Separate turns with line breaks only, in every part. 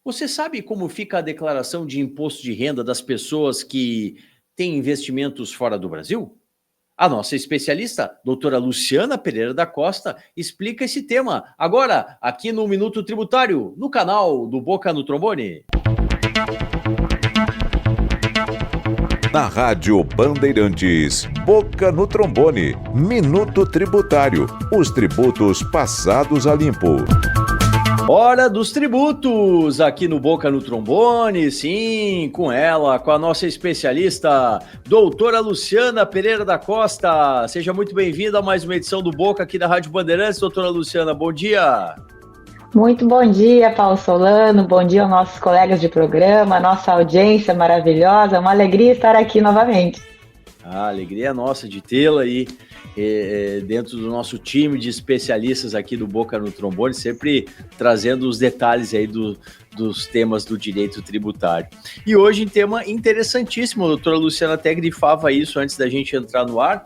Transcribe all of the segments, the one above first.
Você sabe como fica a declaração de imposto de renda das pessoas que têm investimentos fora do Brasil? A nossa especialista, doutora Luciana Pereira da Costa, explica esse tema agora, aqui no Minuto Tributário, no canal do Boca no Trombone.
Na Rádio Bandeirantes, Boca no Trombone, Minuto Tributário, os tributos passados a limpo.
Hora dos tributos, aqui no Boca no Trombone, sim, com ela, com a nossa especialista, doutora Luciana Pereira da Costa. Seja muito bem-vinda a mais uma edição do Boca aqui da Rádio Bandeirantes. Doutora Luciana, bom dia.
Muito bom dia, Paulo Solano, bom dia aos nossos colegas de programa, nossa audiência maravilhosa, uma alegria estar aqui novamente.
A alegria é nossa de tê-la aí dentro do nosso time de especialistas aqui do Boca no Trombone, sempre trazendo os detalhes aí dos temas do direito tributário. E hoje um tema interessantíssimo, a doutora Luciana até grifava isso antes da gente entrar no ar,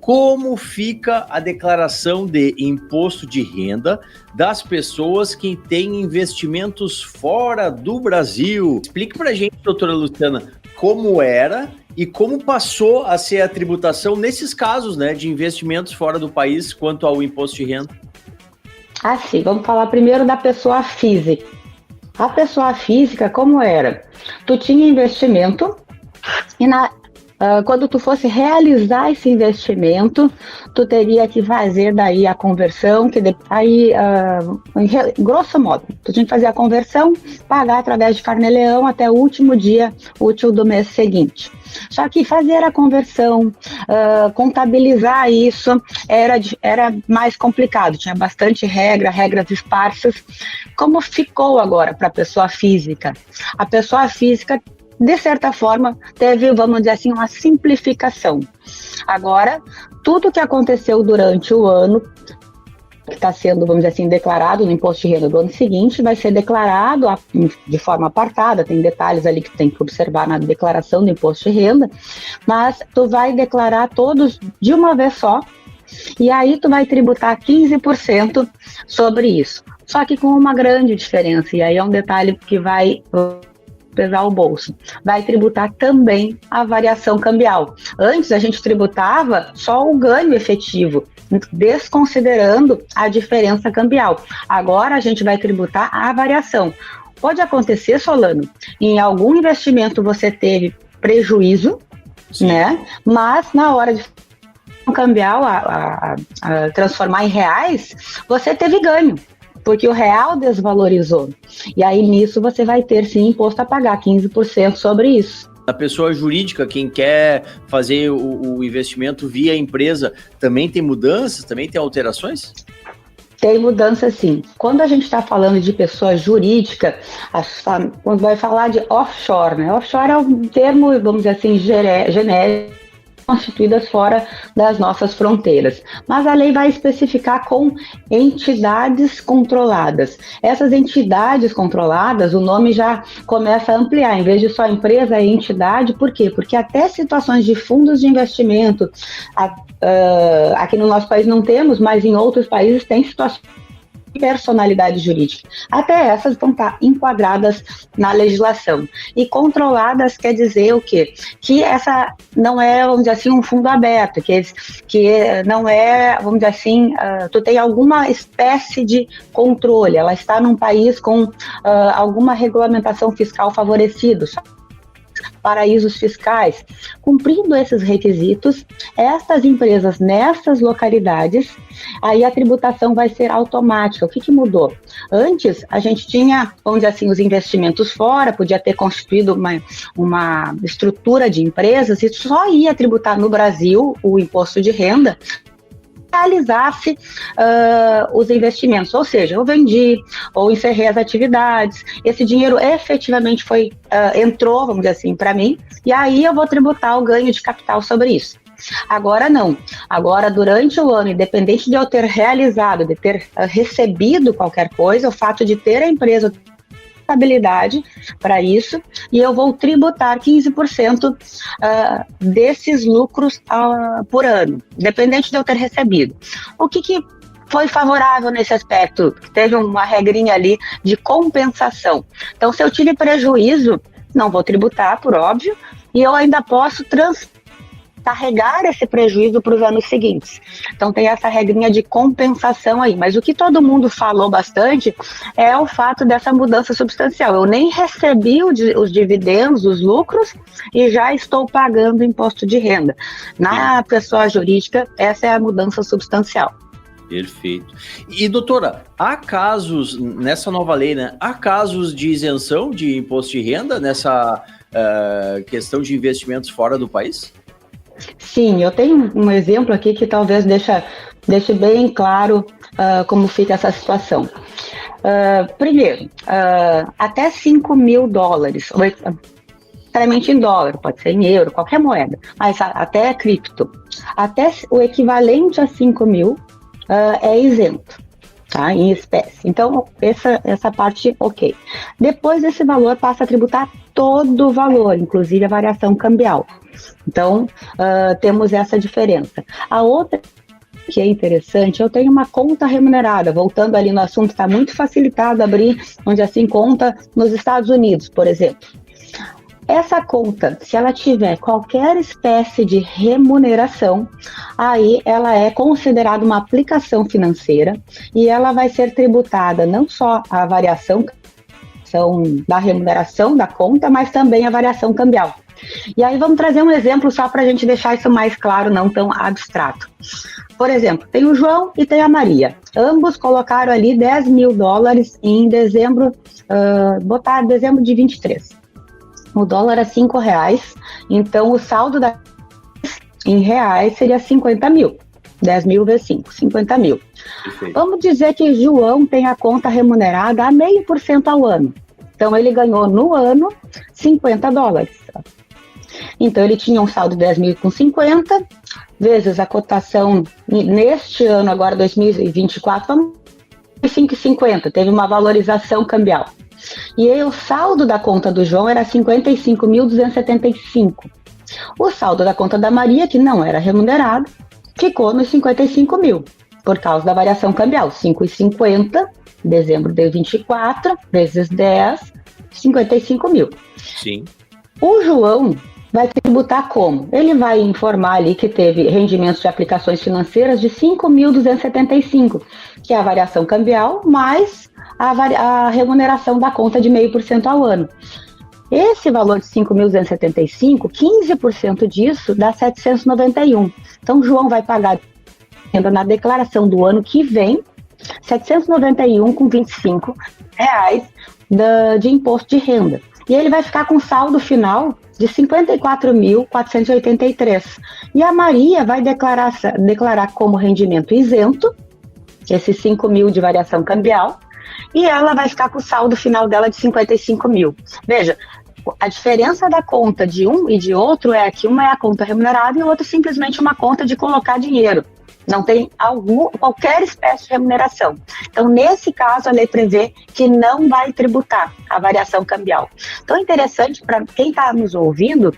como fica a declaração de imposto de renda das pessoas que têm investimentos fora do Brasil. Explique pra gente, doutora Luciana, como era e como passou a ser a tributação nesses casos, né, de investimentos fora do país quanto ao imposto de renda.
Sim, vamos falar primeiro da pessoa física. A pessoa física, como era? Tu tinha investimento e quando tu fosse realizar esse investimento, tu teria que fazer daí a conversão, grosso modo, tu tinha que fazer a conversão, pagar através de carnê-leão até o último dia útil do mês seguinte. Só que fazer a conversão, contabilizar isso, era mais complicado, tinha bastante regras esparsas. Como ficou agora para a pessoa física? A pessoa física, de certa forma, teve, vamos dizer assim, uma simplificação. Agora, tudo que aconteceu durante o ano, que está sendo, vamos dizer assim, declarado no imposto de renda do ano seguinte, vai ser declarado de forma apartada, tem detalhes ali que tem que observar na declaração do imposto de renda, mas tu vai declarar todos de uma vez só, e aí tu vai tributar 15% sobre isso. Só que com uma grande diferença, e aí é um detalhe que vai pesar o bolso. Vai tributar também a variação cambial. Antes a gente tributava só o ganho efetivo, desconsiderando a diferença cambial. Agora a gente vai tributar a variação. Pode acontecer, Solano, em algum investimento você teve prejuízo, né? Mas na hora de cambial, a transformar em reais, você teve ganho, porque o real desvalorizou. E aí, nisso, você vai ter, sim, imposto a pagar 15% sobre isso.
A pessoa jurídica, quem quer fazer o investimento via empresa, também tem mudanças, também tem alterações?
Tem mudança, sim. Quando a gente está falando de pessoa jurídica, quando vai falar de offshore, né? Offshore é um termo, vamos dizer assim, genérico, constituídas fora das nossas fronteiras. Mas a lei vai especificar com entidades controladas. Essas entidades controladas, o nome já começa a ampliar, em vez de só empresa, é entidade. Por quê? Porque até situações de fundos de investimento, aqui no nosso país não temos, mas em outros países tem situações de personalidade jurídica. Até essas vão estar enquadradas na legislação. E controladas quer dizer o quê? Que essa não é, vamos dizer assim, um fundo aberto, que não é, vamos dizer assim, tu tem alguma espécie de controle, ela está num país com alguma regulamentação fiscal favorecida, paraísos fiscais. Cumprindo esses requisitos, estas empresas nessas localidades, aí a tributação vai ser automática. O que mudou? Antes, a gente tinha, vamos dizer assim, os investimentos fora, podia ter constituído uma estrutura de empresas e só ia tributar no Brasil o imposto de renda realizasse os investimentos, ou seja, eu vendi ou encerrei as atividades, esse dinheiro efetivamente entrou, vamos dizer assim, para mim, e aí eu vou tributar o ganho de capital sobre isso. Agora não, agora durante o ano, independente de eu ter realizado, de ter recebido qualquer coisa, o fato de ter a empresa estabilidade para isso, e eu vou tributar 15% desses lucros por ano, independente de eu ter recebido. O que foi favorável nesse aspecto, teve uma regrinha ali de compensação. Então, se eu tive prejuízo, não vou tributar, por óbvio, e eu ainda posso carregar esse prejuízo para os anos seguintes. Então tem essa regrinha de compensação aí, mas o que todo mundo falou bastante é o fato dessa mudança substancial. Eu nem recebi os dividendos, os lucros, e já estou pagando imposto de renda. Na pessoa jurídica, essa é a mudança substancial.
Perfeito. E, doutora, há casos, nessa nova lei, né, há casos de isenção de imposto de renda nessa questão de investimentos fora do país?
Sim, eu tenho um exemplo aqui que talvez deixe bem claro como fica essa situação. Primeiro, até $5.000, necessariamente em dólar, pode ser em euro, qualquer moeda, mas até cripto, até o equivalente a 5.000 é isento, tá, em espécie. Então, essa parte, ok. Depois esse valor passa a tributar todo o valor, inclusive a variação cambial. Então, temos essa diferença. A outra que é interessante, eu tenho uma conta remunerada, voltando ali no assunto, está muito facilitado abrir, onde assim conta nos Estados Unidos, por exemplo. Essa conta, se ela tiver qualquer espécie de remuneração, aí ela é considerada uma aplicação financeira e ela vai ser tributada não só a variação da remuneração da conta, mas também a variação cambial. E aí vamos trazer um exemplo só para a gente deixar isso mais claro, não tão abstrato. Por exemplo, tem o João e tem a Maria. Ambos colocaram ali $10.000 em dezembro, botaram dezembro de 23. O dólar é R$5, então o saldo em reais seria 50 mil. 10 mil vezes 5, 50 mil. Perfeito. Vamos dizer que João tem a conta remunerada a 0,5% ao ano. Então ele ganhou no ano $50. Então ele tinha um saldo de 10.050, vezes a cotação neste ano, agora 2024, 5,50, teve uma valorização cambial. E aí o saldo da conta do João era 55.275. O saldo da conta da Maria, que não era remunerado, ficou nos 55 mil, por causa da variação cambial. 5,50, dezembro de 24, vezes 10, 55 mil.
Sim.
O João vai tributar como? Ele vai informar ali que teve rendimentos de aplicações financeiras de 5.275, que é a variação cambial, mais a remuneração da conta de 0,5% ao ano. Esse valor de 5.275, 15% disso dá 791. Então, o João vai pagar na declaração do ano que vem, 791,25 reais de imposto de renda. E ele vai ficar com saldo final de 54.483. E a Maria vai declarar como rendimento isento, esses 5 mil de variação cambial, e ela vai ficar com o saldo final dela de 55 mil. Veja, a diferença da conta de um e de outro é que uma é a conta remunerada e o outro simplesmente uma conta de colocar dinheiro. Não tem qualquer espécie de remuneração. Então, nesse caso, a lei prevê que não vai tributar a variação cambial. Então, é interessante para quem está nos ouvindo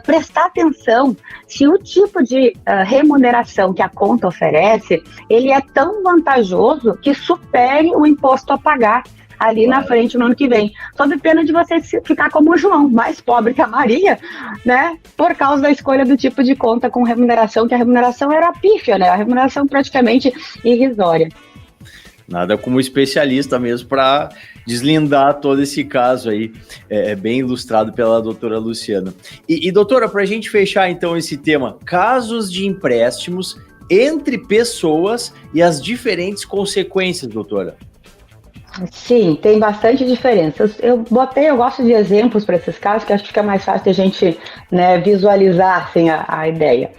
prestar atenção se o tipo de remuneração que a conta oferece, ele é tão vantajoso que supere o imposto a pagar ali na frente no ano que vem, sob pena de você ficar como o João, mais pobre que a Maria, né, por causa da escolha do tipo de conta com remuneração, que a remuneração era pífia, né, a remuneração praticamente irrisória.
Nada como especialista mesmo para deslindar todo esse caso aí, bem ilustrado pela doutora Luciana. E doutora, para a gente fechar então esse tema, casos de empréstimos entre pessoas e as diferentes consequências, doutora.
Sim, tem bastante diferença. Eu gosto de exemplos para esses casos, que acho que fica mais fácil de a gente, né, visualizar assim, a ideia.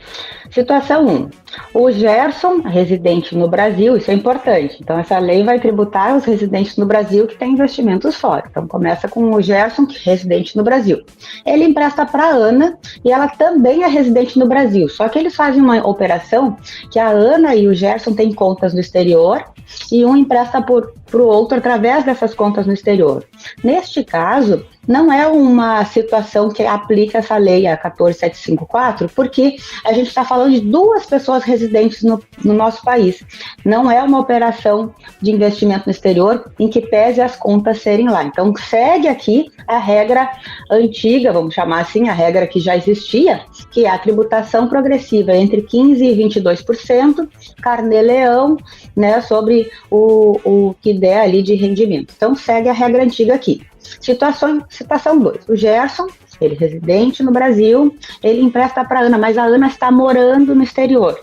Situação 1. O Gerson, residente no Brasil, isso é importante. Então, essa lei vai tributar os residentes no Brasil que têm investimentos fora. Então, começa com o Gerson, que é residente no Brasil. Ele empresta para a Ana e ela também é residente no Brasil. Só que eles fazem uma operação que a Ana e o Gerson têm contas no exterior e um empresta para o outro através dessas contas no exterior. Neste caso, não é uma situação que aplica essa lei, a 14754, porque a gente está falando falando de 2 pessoas residentes no nosso país. Não é uma operação de investimento no exterior em que pese as contas serem lá. Então, segue aqui a regra antiga, vamos chamar assim, a regra que já existia, que é a tributação progressiva entre 15% e 22%, carnê-leão, né, sobre o que der ali de rendimento. Então, segue a regra antiga aqui. Situação 2. O Gerson, ele é residente no Brasil, ele empresta para a Ana, mas a Ana está morando no exterior,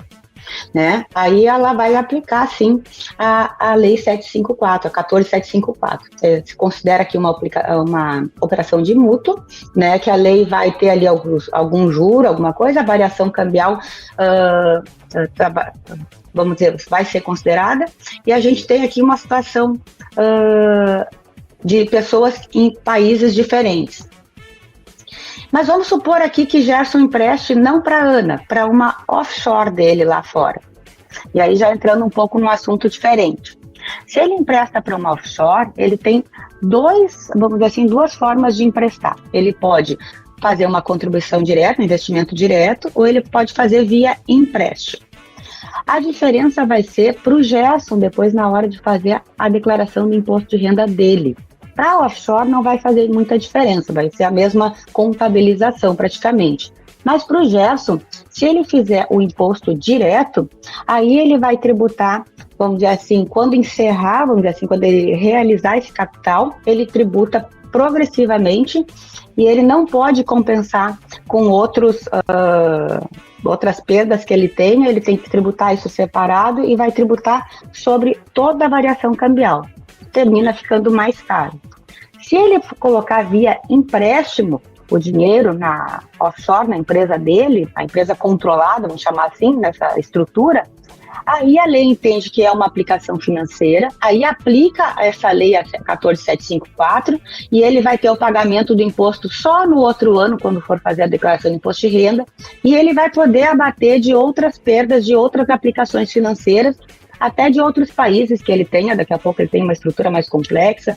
né? Aí ela vai aplicar, sim, a Lei 754, a 14754. Se considera aqui uma operação de mútuo, né? Que a lei vai ter ali algum juro, alguma coisa, a variação cambial, vamos dizer, vai ser considerada, e a gente tem aqui uma situação de pessoas em países diferentes. Mas vamos supor aqui que Gerson empreste não para a Ana, para uma offshore dele lá fora. E aí já entrando um pouco num assunto diferente. Se ele empresta para uma offshore, ele tem duas formas de emprestar. Ele pode fazer uma contribuição direta, um investimento direto, ou ele pode fazer via empréstimo. A diferença vai ser para o Gerson depois na hora de fazer a declaração do imposto de renda dele. Para a offshore não vai fazer muita diferença, vai ser a mesma contabilização praticamente. Mas para o Gerson, se ele fizer o imposto direto, aí ele vai tributar, vamos dizer assim, quando ele realizar esse capital, ele tributa progressivamente e ele não pode compensar com outras perdas que ele tem que tributar isso separado e vai tributar sobre toda a variação cambial. Termina ficando mais caro. Se ele colocar via empréstimo o dinheiro na offshore, na empresa dele, a empresa controlada, vamos chamar assim, nessa estrutura, aí a lei entende que é uma aplicação financeira, aí aplica essa lei, a 14754, e ele vai ter o pagamento do imposto só no outro ano, quando for fazer a declaração de imposto de renda, e ele vai poder abater de outras perdas, de outras aplicações financeiras, até de outros países que ele tenha, daqui a pouco ele tem uma estrutura mais complexa,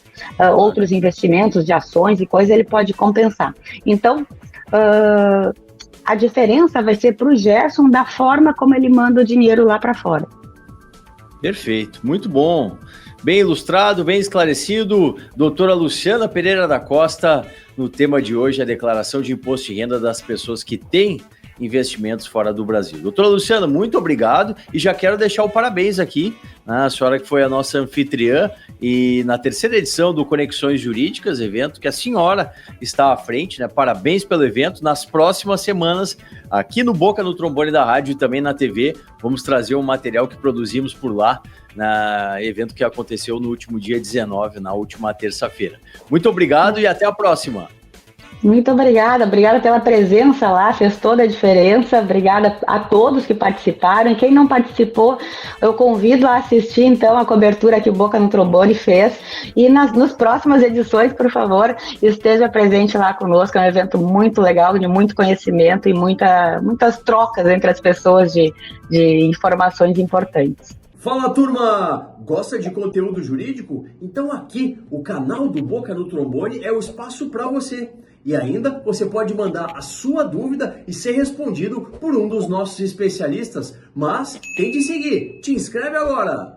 outros investimentos de ações e coisas, ele pode compensar. Então, a diferença vai ser para o Gerson da forma como ele manda o dinheiro lá para fora.
Perfeito, muito bom. Bem ilustrado, bem esclarecido. Doutora Luciana Pereira da Costa, no tema de hoje, a declaração de imposto de renda das pessoas que têm investimentos fora do Brasil. Doutora Luciana, muito obrigado e já quero deixar o parabéns aqui, né, a senhora que foi a nossa anfitriã e na 3ª edição do Conexões Jurídicas, evento que a senhora está à frente, né? Parabéns pelo evento. Nas próximas semanas, aqui no Boca no Trombone da Rádio e também na TV, vamos trazer um material que produzimos por lá, na evento que aconteceu no último dia 19, na última terça-feira. Muito obrigado e até a próxima.
Muito obrigada pela presença lá, fez toda a diferença, obrigada a todos que participaram, e quem não participou, eu convido a assistir então a cobertura que o Boca no Trombone fez, e nas próximas edições, por favor, esteja presente lá conosco, é um evento muito legal, de muito conhecimento e muitas trocas entre as pessoas de informações importantes.
Fala, turma! Gosta de conteúdo jurídico? Então aqui, o canal do Boca no Trombone é o espaço para você. E ainda, você pode mandar a sua dúvida e ser respondido por um dos nossos especialistas. Mas tem de seguir. Te inscreve agora!